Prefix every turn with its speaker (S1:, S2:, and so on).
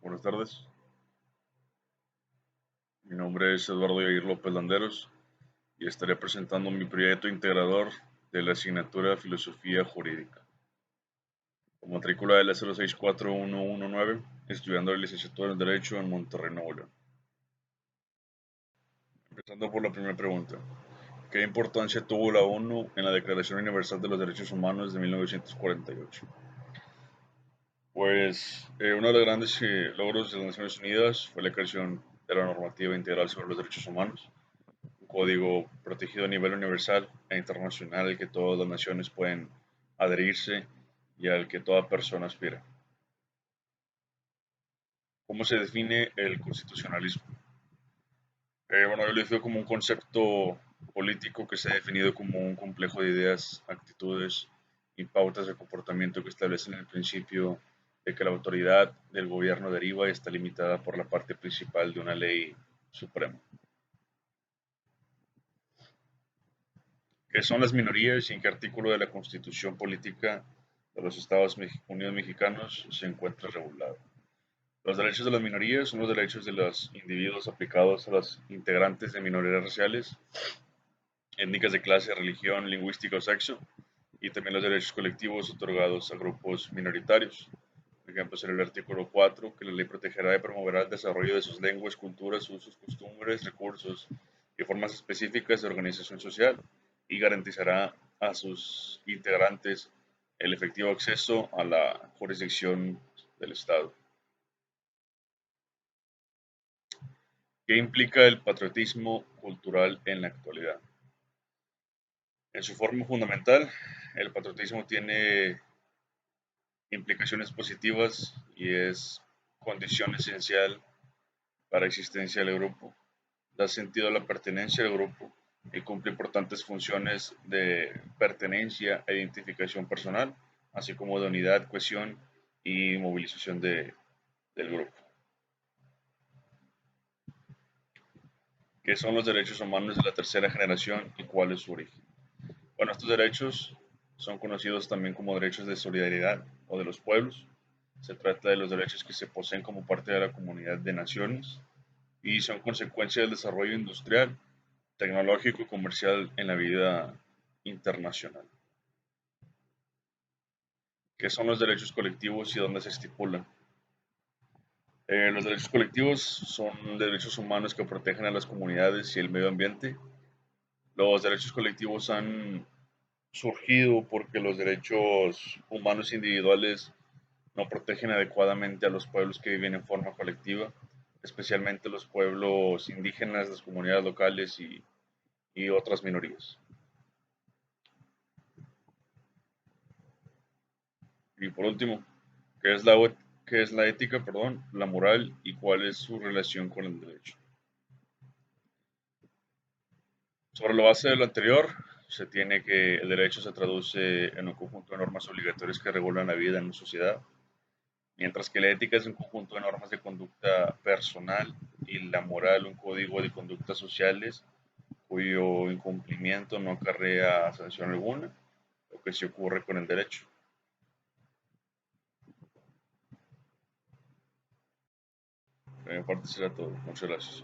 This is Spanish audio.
S1: Buenas tardes, mi nombre es Eduardo Yair López Landeros y estaré presentando mi proyecto integrador de la asignatura de Filosofía Jurídica, con matrícula L 064119, estudiando la licenciatura en Derecho en Monterrey, Nuevo León. Empezando por la primera pregunta. ¿Qué importancia tuvo la ONU en la Declaración Universal de los Derechos Humanos de 1948? Uno de los grandes logros de las Naciones Unidas fue la creación de la normativa integral sobre los derechos humanos, un código protegido a nivel universal e internacional al que todas las naciones pueden adherirse y al que toda persona aspira. ¿Cómo se define el constitucionalismo? Yo lo defino como un concepto político que se ha definido como un complejo de ideas, actitudes y pautas de comportamiento que establecen el principio de que la autoridad del gobierno deriva y está limitada por la parte principal de una ley suprema. ¿Qué son las minorías y en qué artículo de la Constitución Política de los Estados Unidos Mexicanos se encuentra regulado? Los derechos de las minorías son los derechos de los individuos aplicados a los integrantes de minorías raciales, étnicas de clase, religión, lingüística o sexo, y también los derechos colectivos otorgados a grupos minoritarios. Por ejemplo, será el artículo 4, que la ley protegerá y promoverá el desarrollo de sus lenguas, culturas, usos, costumbres, recursos y formas específicas de organización social y garantizará a sus integrantes el efectivo acceso a la jurisdicción del Estado. ¿Qué implica el patriotismo cultural en la actualidad? En su forma fundamental, el patriotismo tiene implicaciones positivas y es condición esencial para la existencia del grupo. Da sentido a la pertenencia al grupo y cumple importantes funciones de pertenencia e identificación personal, así como de unidad, cohesión y movilización del grupo. ¿Qué son los derechos humanos de la tercera generación y cuál es su origen? Bueno, estos derechos son conocidos también como derechos de solidaridad o de los pueblos. Se trata de los derechos que se poseen como parte de la comunidad de naciones y son consecuencia del desarrollo industrial, tecnológico y comercial en la vida internacional. ¿Qué son los derechos colectivos y dónde se estipulan? Los derechos colectivos son derechos humanos que protegen a las comunidades y el medio ambiente. Los derechos colectivos han surgido porque los derechos humanos individuales no protegen adecuadamente a los pueblos que viven en forma colectiva, especialmente los pueblos indígenas, las comunidades locales y otras minorías. Y por último, ¿qué es la ética, perdón, la moral y cuál es su relación con el derecho? Sobre la base de lo anterior, se tiene que el derecho se traduce en un conjunto de normas obligatorias que regulan la vida en una sociedad, mientras que la ética es un conjunto de normas de conducta personal y la moral un código de conductas sociales cuyo incumplimiento no acarrea sanción alguna, lo que se ocurre con el derecho. De mi parte será todo. Muchas gracias.